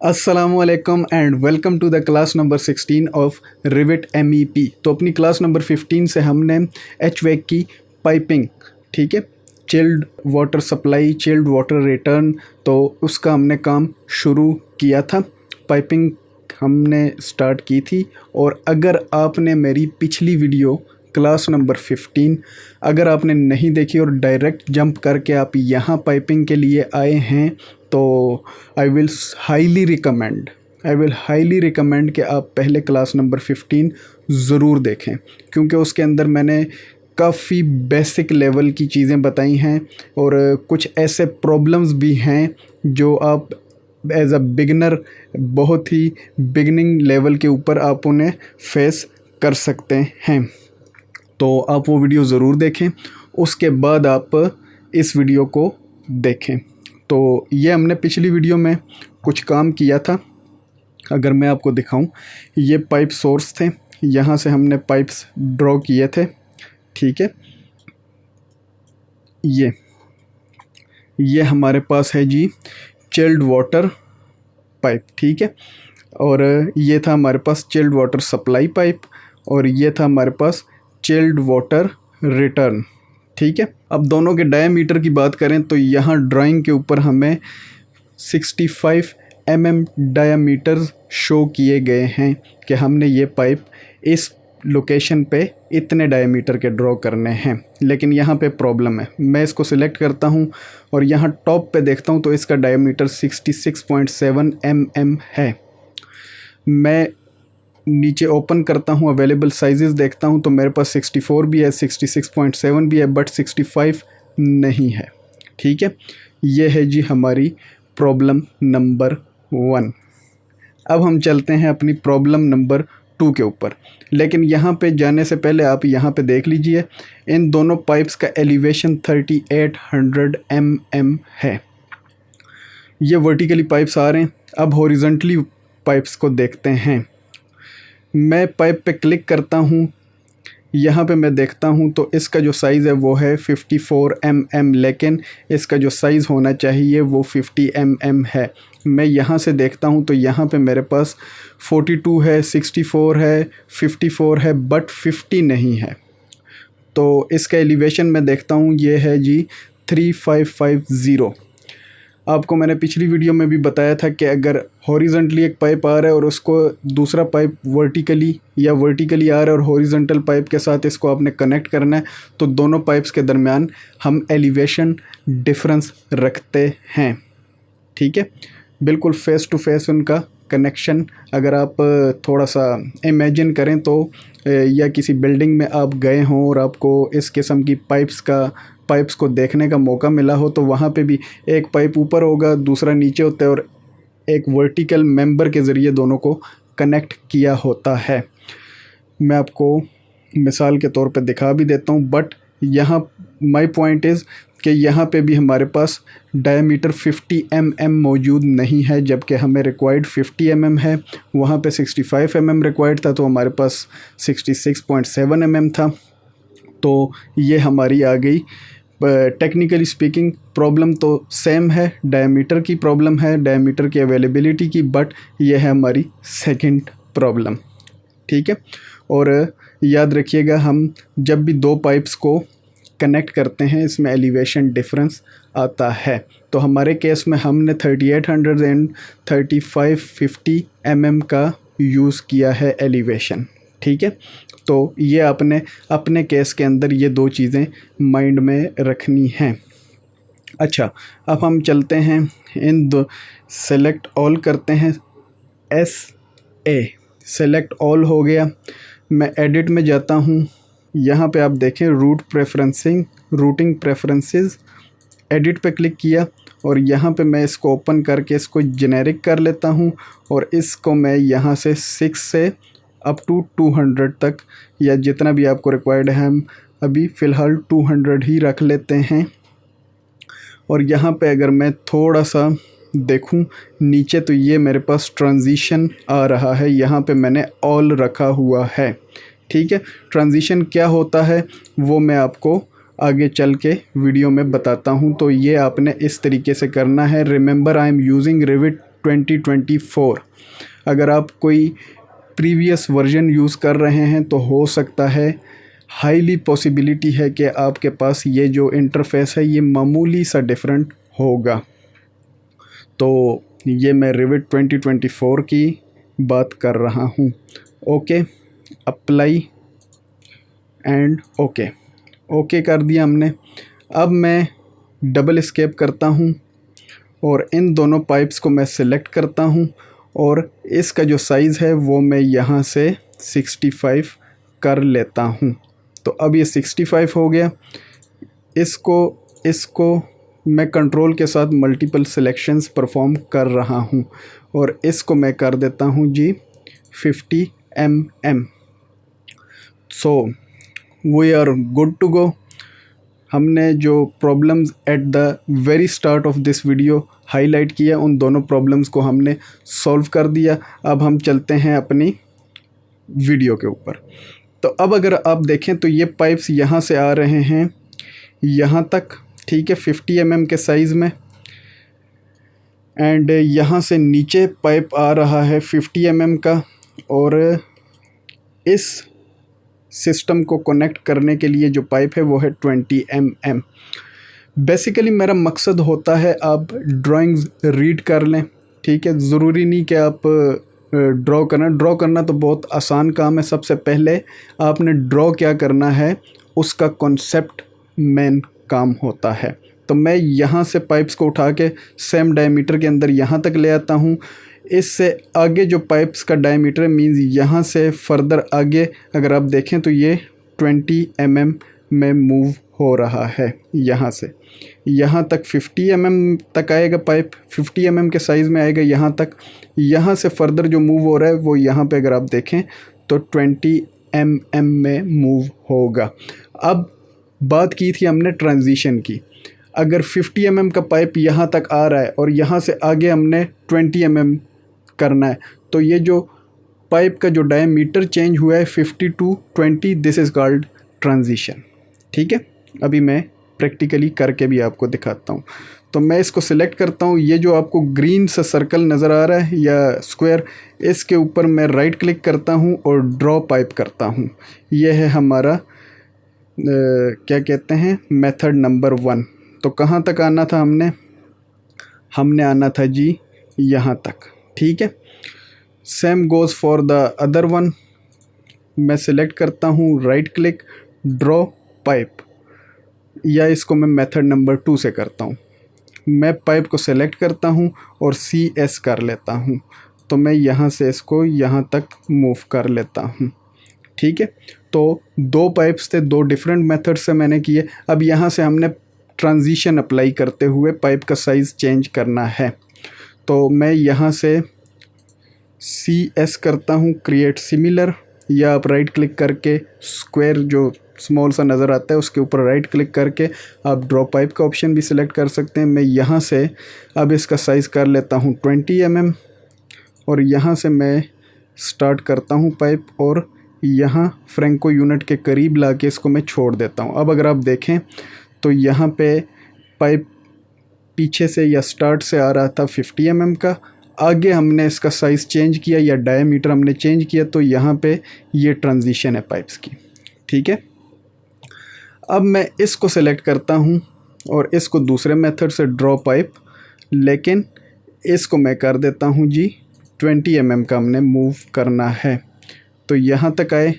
अस्सलामुअलैकुम and welcome to the class number 16 ऑफ Revit MEP। तो अपनी क्लास नंबर 15 से हमने HVAC की पाइपिंग, ठीक है, chilled water supply, chilled water return, तो उसका हमने काम शुरू किया था। पाइपिंग हमने स्टार्ट की थी। और अगर आपने मेरी पिछली वीडियो क्लास नंबर 15 अगर आपने नहीं देखी और डायरेक्ट जंप करके आप यहाँ पाइपिंग के लिए आए हैं तो आई विल हाईली रिकमेंड कि आप पहले क्लास नंबर 15 ज़रूर देखें, क्योंकि उसके अंदर मैंने काफ़ी बेसिक लेवल की चीज़ें बताई हैं और कुछ ऐसे प्रॉब्लम्स भी हैं जो आप एज अ बिगनर बहुत ही बिगनिंग लेवल के ऊपर आप उन्हें फेस कर सकते हैं। तो आप वो वीडियो ज़रूर देखें, उसके बाद आप इस वीडियो को देखें। तो ये हमने पिछली वीडियो में कुछ काम किया था। अगर मैं आपको दिखाऊं, ये पाइप सोर्स थे, यहाँ से हमने पाइप्स ड्रॉ किए थे, ठीक है। ये हमारे पास है जी चिल्ड वाटर पाइप, ठीक है। और ये था हमारे पास चिल्ड वाटर सप्लाई पाइप और ये था हमारे पास चिल्ड वाटर रिटर्न, ठीक है। अब दोनों के डायमीटर की बात करें तो यहाँ ड्राइंग के ऊपर हमें 65 mm डायमीटर शो किए गए हैं कि हमने ये पाइप इस लोकेशन पे इतने डायमीटर के ड्रॉ करने हैं। लेकिन यहाँ पे प्रॉब्लम है, मैं इसको सिलेक्ट करता हूँ और यहाँ टॉप पे देखता हूँ तो इसका डायमीटर 66.7 mm है। मैं नीचे ओपन करता हूँ, अवेलेबल साइजेस देखता हूँ तो मेरे पास 64 भी है, 66.7 भी है, बट 65 नहीं है, ठीक है। ये है जी हमारी प्रॉब्लम नंबर 1। अब हम चलते हैं अपनी प्रॉब्लम नंबर 2 के ऊपर। लेकिन यहाँ पे जाने से पहले आप यहाँ पे देख लीजिए, इन दोनों पाइप्स का एलिवेशन 3800 mm है। ये वर्टिकली पाइप्स आ रहे हैं। अब हॉरिजॉन्टली पाइप्स को देखते हैं। मैं पाइप पे क्लिक करता हूँ, यहाँ पे मैं देखता हूँ तो इसका जो साइज़ है वो है 54 mm, लेकिन इसका जो साइज़ होना चाहिए वो 50 mm है। मैं यहाँ से देखता हूँ तो यहाँ पे मेरे पास 42 है, 64 है, 54 है, बट 50 नहीं है। तो इसका एलिवेशन मैं देखता हूँ, ये है जी 3550। आपको मैंने पिछली वीडियो में भी बताया था कि अगर हॉरिजॉन्टली एक पाइप आ रहा है और उसको दूसरा पाइप वर्टिकली आ रहा है और हॉरिजॉन्टल पाइप के साथ इसको आपने कनेक्ट करना है तो दोनों पाइप्स के दरमियान हम एलिवेशन डिफरेंस रखते हैं, ठीक है। बिल्कुल फेस टू फेस उनका कनेक्शन अगर आप थोड़ा सा इमेजिन करें तो या किसी बिल्डिंग में आप गए हों और आपको इस किस्म की पाइप्स को देखने का मौका मिला हो तो वहाँ पे भी एक पाइप ऊपर होगा, दूसरा नीचे होता है और एक वर्टिकल मेंबर के ज़रिए दोनों को कनेक्ट किया होता है। मैं आपको मिसाल के तौर पे दिखा भी देता हूँ, बट यहाँ माय पॉइंट इज़ कि यहाँ पे भी हमारे पास डायमीटर 50 mm मौजूद नहीं है, जबकि हमें रिक्वायर्ड 50 mm है। वहाँ पे 65 mm रिक्वायर्ड था तो हमारे पास 66.7 mm था। तो ये हमारी आ गई। टेक्निकली स्पीकिंग प्रॉब्लम तो सेम है, डायमीटर की प्रॉब्लम है, डायमीटर की अवेलेबिलिटी की, बट ये है हमारी सेकंड प्रॉब्लम, ठीक है। और याद रखिएगा, हम जब भी दो पाइप्स को कनेक्ट करते हैं इसमें एलिवेशन डिफरेंस आता है। तो हमारे केस में हमने 3800 एंड 3550 mm का यूज़ किया है एलिवेशन, ठीक है। तो ये आपने अपने केस के अंदर ये दो चीज़ें माइंड में रखनी हैं। अच्छा, अब हम चलते हैं इन दो, सेलेक्ट ऑल करते हैं, SA सेलेक्ट ऑल हो गया। मैं एडिट में जाता हूँ, यहाँ पे आप देखें रूटिंग प्रेफरेंसेस, एडिट पे क्लिक किया और यहाँ पे मैं इसको ओपन करके इसको जेनेरिक कर लेता हूँ और इसको मैं यहाँ से 6 से अप टू 200 तक या जितना भी आपको रिक्वायर्ड है, हम अभी फ़िलहाल 200 ही रख लेते हैं। और यहाँ पे अगर मैं थोड़ा सा देखूँ नीचे तो ये मेरे पास ट्रांजिशन आ रहा है, यहाँ पे मैंने ऑल रखा हुआ है, ठीक है। ट्रांजिशन क्या होता है वो मैं आपको आगे चल के वीडियो में बताता हूँ। तो ये आपने इस तरीके से करना है। Remember I am using rivet 2024। अगर आप कोई प्रीवियस वर्जन यूज़ कर रहे हैं तो हो सकता है, हाईली पॉसिबिलिटी है कि आपके पास ये जो इंटरफेस है ये मामूली सा डिफरेंट होगा। तो ये मैं रिविट 2024 की बात कर रहा हूँ। ओके, अप्लाई एंड ओके कर दिया हमने। अब मैं डबल एस्केप करता हूँ और इन दोनों पाइप्स को मैं सिलेक्ट करता हूँ और इसका जो साइज़ है वो मैं यहाँ से 65 कर लेता हूँ। तो अब ये 65 हो गया। इसको मैं कंट्रोल के साथ मल्टीपल सिलेक्शंस परफॉर्म कर रहा हूँ और इसको मैं कर देता हूँ जी 50 mm। So we are good to go. हमने जो problems at the very start of this video highlight किया, उन दोनों प्रॉब्लम्स को हमने सॉल्व कर दिया। अब हम चलते हैं अपनी वीडियो के ऊपर। तो अब अगर आप देखें तो ये पाइप्स यहाँ से आ रहे हैं यहाँ तक, ठीक है, 50 mm के साइज़ में, एंड यहाँ से नीचे पाइप आ रहा है 50 mm का, और इस सिस्टम को कनेक्ट करने के लिए जो पाइप है वो है 20 mm। बेसिकली मेरा मकसद होता है आप ड्राइंग्स रीड कर लें, ठीक है। ज़रूरी नहीं कि आप ड्रॉ करना तो बहुत आसान काम है। सबसे पहले आपने ड्रॉ क्या करना है उसका कॉन्सेप्ट मेन काम होता है। तो मैं यहाँ से पाइप्स को उठा के सेम डायमीटर के अंदर यहाँ तक ले आता हूँ। इससे आगे जो पाइप्स का डायमीटर मीन्स यहाँ से फर्दर आगे अगर आप देखें तो ये 20 mm में मूव हो रहा है। यहाँ से यहाँ तक 50 mm तक आएगा पाइप, 50 mm के साइज़ में आएगा यहाँ तक। यहाँ से फर्दर जो मूव हो रहा है वो यहाँ पे अगर आप देखें तो 20 mm में मूव होगा। अब बात की थी हमने ट्रांजिशन की। अगर 50 mm का पाइप यहाँ तक आ रहा है और यहाँ से आगे हमने 20 mm करना है, तो ये जो पाइप का जो डायमीटर चेंज हुआ है 50 to 20, this is called transition, ठीक है। अभी मैं प्रैक्टिकली करके भी आपको दिखाता हूँ। तो मैं इसको सिलेक्ट करता हूँ। ये जो आपको ग्रीन सा सर्कल नज़र आ रहा है या स्क्वायर, इसके ऊपर मैं राइट क्लिक करता हूँ और ड्रॉ पाइप करता हूँ। ये है हमारा क्या कहते हैं, मेथड नंबर 1। तो कहाँ तक आना था हमने आना था जी यहाँ तक, ठीक है। Same goes for the other one. मैं सिलेक्ट करता हूँ, राइट क्लिक, ड्रॉ पाइप, या इसको मैं मेथड नंबर 2 से करता हूँ। मैं पाइप को सिलेक्ट करता हूँ और CS कर लेता हूँ। तो मैं यहाँ से इसको यहाँ तक मूव कर लेता हूँ, ठीक है। तो 2 पाइप्स थे, 2 डिफरेंट मेथड से मैंने किए। अब यहाँ से हमने ट्रांजिशन अप्लाई करते हुए पाइप का साइज़ चेंज करना है। तो मैं यहाँ से CS करता हूँ, क्रिएट सिमिलर, या आप राइट क्लिक करके स्क्वायर जो स्मॉल सा नज़र आता है उसके ऊपर राइट क्लिक करके आप ड्रॉ पाइप का ऑप्शन भी सिलेक्ट कर सकते हैं। मैं यहाँ से अब इसका साइज़ कर लेता हूँ 20 mm और यहाँ से मैं स्टार्ट करता हूँ पाइप और यहाँ फ्रैंको यूनिट के करीब ला के इसको मैं छोड़ देता हूँ। अब अगर आप देखें तो यहाँ पे पाइप पीछे से या स्टार्ट से आ रहा था 50 mm का, आगे हमने इसका साइज़ चेंज किया या डायमीटर हमने चेंज किया, तो यहाँ पे ये ट्रांजिशन है पाइप्स की, ठीक है। अब मैं इसको सेलेक्ट करता हूँ और इसको दूसरे मेथड से ड्रॉ पाइप, लेकिन इसको मैं कर देता हूँ जी 20 mm का हमने मूव करना है। तो यहाँ तक आए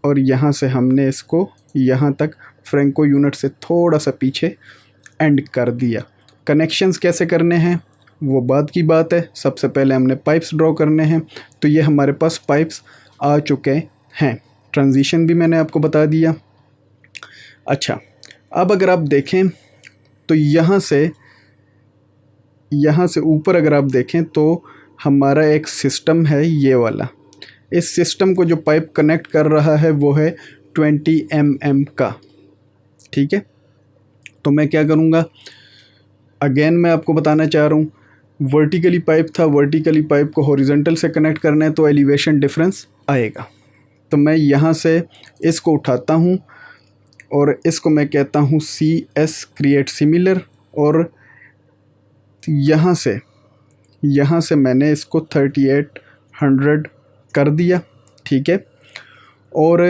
और यहाँ से हमने इसको यहाँ तक फ्रैंको यूनिट से थोड़ा सा पीछे एंड कर दिया। कनेक्शंस कैसे करने हैं वो बाद की बात है। सबसे पहले हमने पाइप्स ड्रॉ करने हैं। तो ये हमारे पास पाइप्स आ चुके हैं। ट्रांजिशन भी मैंने आपको बता दिया। अच्छा, अब अगर आप देखें तो यहाँ से ऊपर अगर आप देखें तो हमारा एक सिस्टम है ये वाला। इस सिस्टम को जो पाइप कनेक्ट कर रहा है वो है 20 mm का, ठीक है। तो मैं क्या करूँगा, अगेन मैं आपको बताना चाह रहा हूँ, वर्टिकली पाइप था, वर्टिकली पाइप को हॉरिजॉन्टल से कनेक्ट करना है तो एलिवेशन डिफरेंस आएगा। तो मैं यहाँ से इसको उठाता हूँ और इसको मैं कहता हूँ CS क्रिएट सिमिलर, और यहाँ से यहाँ से मैंने इसको 3800 कर दिया, ठीक है। और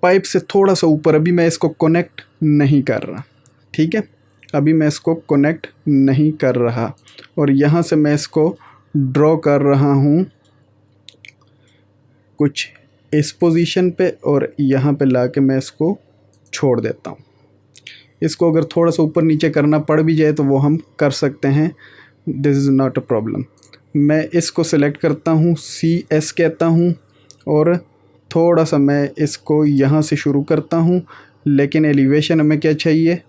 पाइप से थोड़ा सा ऊपर अभी मैं इसको कनेक्ट नहीं कर रहा, ठीक है, अभी मैं इसको कनेक्ट नहीं कर रहा। और यहाँ से मैं इसको ड्रॉ कर रहा हूँ कुछ इस पोजीशन पे, और यहाँ पे लाके मैं इसको छोड़ देता हूँ। इसको अगर थोड़ा सा ऊपर नीचे करना पड़ भी जाए तो वो हम कर सकते हैं, this is not a problem. मैं इसको सेलेक्ट करता हूँ, CS कहता हूँ, और थोड़ा सा मैं इसको यहाँ से शुरू करता हूँ, लेकिन एलिवेशन हमें क्या चाहिए,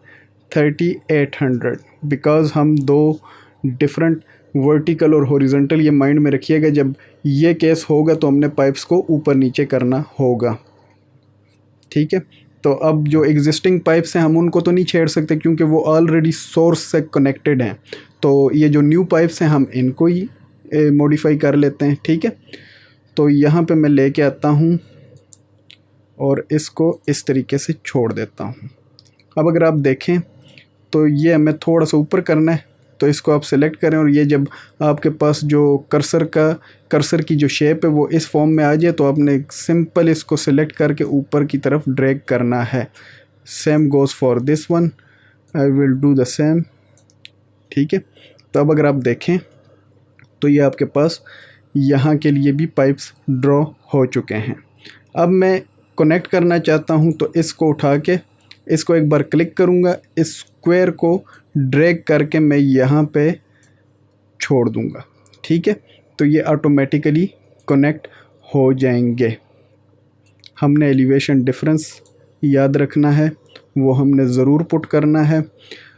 3800, बिकॉज़ हम दो डिफरेंट वर्टिकल और हॉरिजॉन्टल, ये माइंड में रखिएगा, जब ये केस होगा तो हमने पाइप्स को ऊपर नीचे करना होगा, ठीक है। तो अब जो एग्जिस्टिंग पाइप्स हैं हम उनको तो नहीं छेड़ सकते क्योंकि वो ऑलरेडी सोर्स से कनेक्टेड हैं। तो ये जो न्यू पाइप्स हैं हम इनको ही मॉडिफाई कर लेते हैं, ठीक है। तो यहाँ पे मैं लेके आता हूँ और इसको इस तरीके से छोड़ देता हूँ। अब अगर आप देखें तो ये हमें थोड़ा सा ऊपर करना है, तो इसको आप सेलेक्ट करें, और ये जब आपके पास जो कर्सर की जो शेप है वो इस फॉर्म में आ जाए तो आपने सिंपल इसको सेलेक्ट करके ऊपर की तरफ ड्रैग करना है। Same goes for this one, I will do the same, ठीक है। तो अब अगर आप देखें तो ये आपके पास यहाँ के लिए भी पाइप्स ड्रॉ हो चुके हैं। अब मैं कनेक्ट करना चाहता हूँ तो इसको उठा के इसको एक बार क्लिक करूँगा, इस स्क्वायर को ड्रैग करके मैं यहाँ पे छोड़ दूँगा, ठीक है। तो ये ऑटोमेटिकली कनेक्ट हो जाएंगे। हमने एलिवेशन डिफरेंस याद रखना है, वो हमने ज़रूर पुट करना है।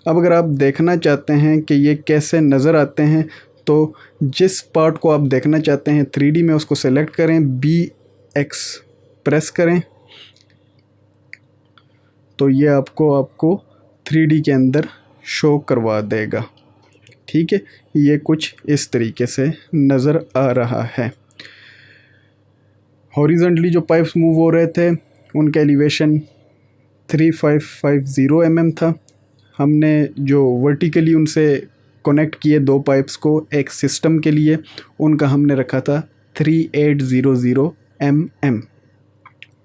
अब अगर आप देखना चाहते हैं कि ये कैसे नज़र आते हैं, तो जिस पार्ट को आप देखना चाहते हैं 3D में उसको सेलेक्ट करें, BX प्रेस करें, तो ये आपको 3D के अंदर शो करवा देगा, ठीक है। ये कुछ इस तरीके से नज़र आ रहा है। हॉरिजॉन्टली जो पाइप्स मूव हो रहे थे उनका एलिवेशन 3550 mm था। हमने जो वर्टिकली उनसे कनेक्ट किए दो पाइप्स को एक सिस्टम के लिए, उनका हमने रखा था 3800 mm।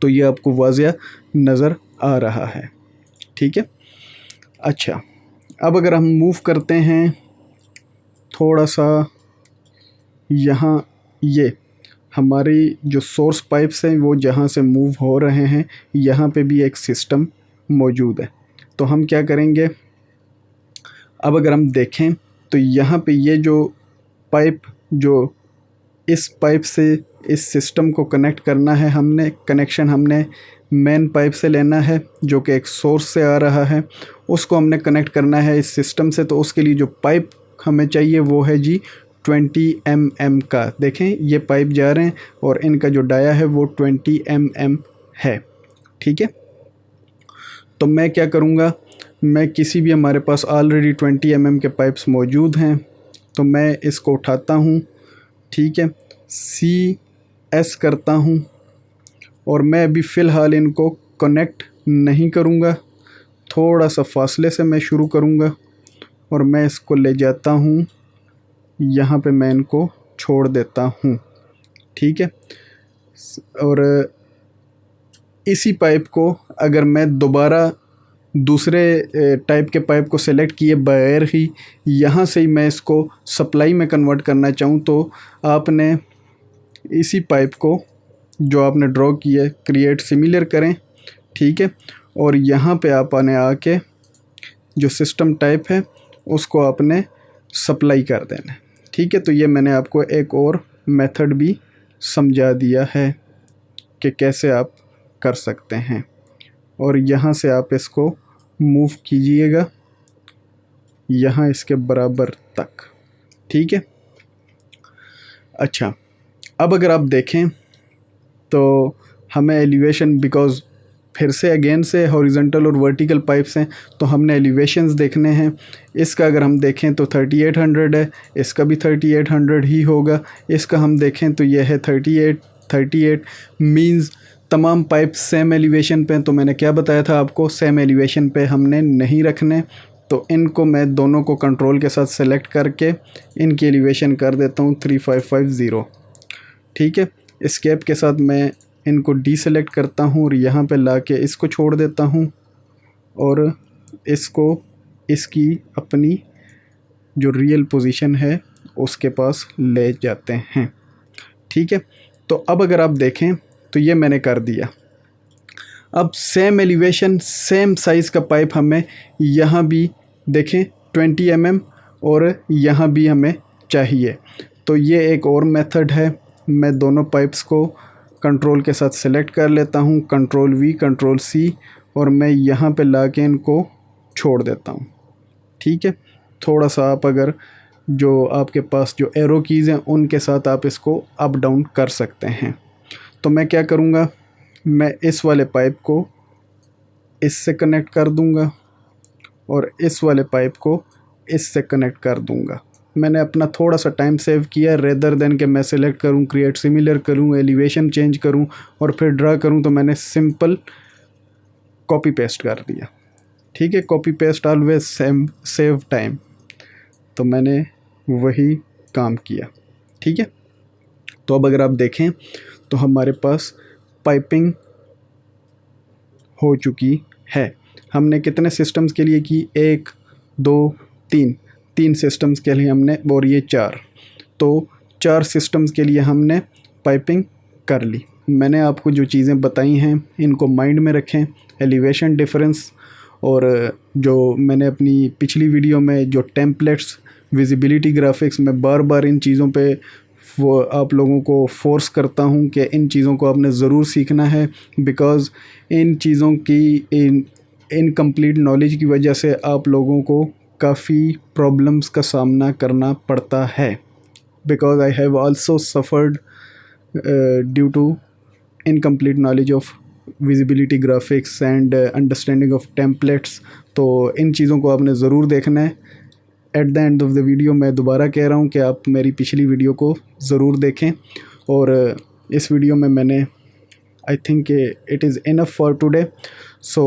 तो ये आपको वाज़िया नज़र आ रहा है, ठीक है। अच्छा, अब अगर हम मूव करते हैं थोड़ा सा, यहाँ ये हमारी जो सोर्स पाइप्स हैं वो जहाँ से मूव हो रहे हैं, यहाँ पे भी एक सिस्टम मौजूद है। तो हम क्या करेंगे, अब अगर हम देखें तो यहाँ पे ये जो पाइप, जो इस पाइप से इस सिस्टम को कनेक्ट करना है, कनेक्शन हमने मेन पाइप से लेना है जो कि एक सोर्स से आ रहा है, उसको हमने कनेक्ट करना है इस सिस्टम से। तो उसके लिए जो पाइप हमें चाहिए वो है जी 20 mm का। देखें ये पाइप जा रहे हैं और इनका जो डाया है वो 20 mm है, ठीक है। तो मैं क्या करूँगा, मैं किसी भी, हमारे पास ऑलरेडी 20 mm के पाइप्स मौजूद हैं, तो मैं इसको उठाता हूँ, ठीक है, CS करता हूँ, और मैं अभी फ़िलहाल इनको कनेक्ट नहीं करूँगा, थोड़ा सा फासले से मैं शुरू करूँगा और मैं इसको ले जाता हूँ, यहाँ पे मैं इनको छोड़ देता हूँ, ठीक है। और इसी पाइप को अगर मैं दोबारा दूसरे टाइप के पाइप को सेलेक्ट किए बगैर ही यहाँ से ही मैं इसको सप्लाई में कन्वर्ट करना चाहूँ, तो आपने इसी पाइप को जो आपने ड्रॉ किया क्रिएट सिमिलर करें, ठीक है। और यहाँ पे आपने आके जो सिस्टम टाइप है उसको आपने सप्लाई कर देना है, ठीक है। तो ये मैंने आपको एक और मेथड भी समझा दिया है कि कैसे आप कर सकते हैं। और यहाँ से आप इसको मूव कीजिएगा यहाँ इसके बराबर तक, ठीक है। अच्छा, अब अगर आप देखें तो हमें एलिवेशन, बिकॉज़ फिर से अगेन से हॉरिजॉन्टल और वर्टिकल पाइप्स हैं तो हमने एलिवेशंस देखने हैं। इसका अगर हम देखें तो 3800 है, इसका भी 3800 ही होगा। इसका हम देखें तो यह है 38 मींस तमाम पाइप सेम एलिवेशन पे। तो मैंने क्या बताया था आपको, सेम एलिवेशन पे हमने नहीं रखने, तो इनको मैं दोनों को कंट्रोल के साथ सेलेक्ट करके इनकी एलिवेशन कर देता हूँ 3550। ठीक है, एस्केप के साथ मैं इनको डीसेलेक्ट करता हूँ और यहाँ पे लाके इसको छोड़ देता हूँ और इसको इसकी अपनी जो रियल पोजीशन है उसके पास ले जाते हैं। ठीक है, तो अब अगर आप देखें तो ये मैंने कर दिया। अब सेम एलिवेशन सेम साइज़ का पाइप हमें यहाँ भी देखें 20 mm और यहाँ भी हमें चाहिए। तो ये एक और मेथड है, मैं दोनों पाइप्स को कंट्रोल के साथ सेलेक्ट कर लेता हूँ, कंट्रोल V कंट्रोल C, और मैं यहाँ पे लाके इनको छोड़ देता हूँ। ठीक है, थोड़ा सा आप अगर जो आपके पास जो एरो कीज़ हैं उनके साथ आप इसको अप डाउन कर सकते हैं। तो मैं क्या करूँगा, मैं इस वाले पाइप को इससे कनेक्ट कर दूँगा और इस वाले पाइप को इससे कनेक्ट कर दूँगा। मैंने अपना थोड़ा सा टाइम सेव किया, रेदर देन कि मैं सेलेक्ट करूँ, क्रिएट सिमिलर करूँ, एलिवेशन चेंज करूँ और फिर ड्रा करूँ, तो मैंने सिंपल कॉपी पेस्ट कर दिया। ठीक है, copy paste always save time, तो मैंने वही काम किया। ठीक है, तो अब अगर आप देखें तो हमारे पास पाइपिंग हो चुकी है। हमने कितने सिस्टम्स के लिए की, 1 2 3 सिस्टम्स के लिए हमने, और ये 4, तो 4 सिस्टम्स के लिए हमने पाइपिंग कर ली। मैंने आपको जो चीज़ें बताई हैं इनको माइंड में रखें, एलिवेशन डिफरेंस, और जो मैंने अपनी पिछली वीडियो में जो टेम्पलेट्स, विजिबिलिटी ग्राफिक्स, मैं बार बार इन चीज़ों पे वो आप लोगों को फोर्स करता हूँ कि इन चीज़ों को आपने ज़रूर सीखना है, बिकॉज़ इन चीज़ों की इनकम्प्लीट नॉलेज की वजह से आप लोगों को काफ़ी प्रॉब्लम्स का सामना करना पड़ता है। Because I have also suffered due to incomplete knowledge of visibility graphics and understanding of templates. तो इन चीज़ों को आपने ज़रूर देखना है। At the end of the video मैं दोबारा कह रहा हूँ कि आप मेरी पिछली वीडियो को ज़रूर देखें, और इस वीडियो में मैंने I think it is enough for today. So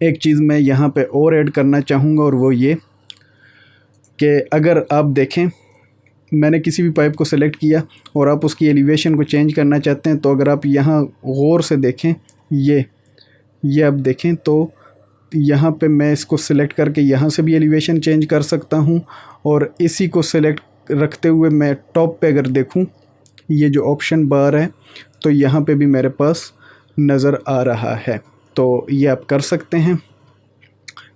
एक चीज़ मैं यहाँ पे और ऐड करना चाहूँगा, और वो ये कि अगर आप देखें मैंने किसी भी पाइप को सेलेक्ट किया और आप उसकी एलिवेशन को चेंज करना चाहते हैं, तो अगर आप यहाँ गौर से देखें, ये आप देखें तो यहाँ पे मैं इसको सिलेक्ट करके यहाँ से भी एलिवेशन चेंज कर सकता हूँ, और इसी को सिलेक्ट रखते हुए मैं टॉप पे अगर देखूँ ये जो ऑप्शन बार है तो यहाँ पे भी मेरे पास नज़र आ रहा है। तो ये आप कर सकते हैं।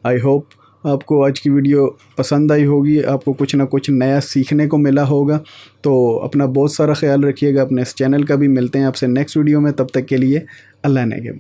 आई होप आपको आज की वीडियो पसंद आई होगी, आपको कुछ ना कुछ नया सीखने को मिला होगा। तो अपना बहुत सारा ख्याल रखिएगा, अपने इस चैनल का भी। मिलते हैं आपसे नेक्स्ट वीडियो में, तब तक के लिए अल्लाह नेगेम।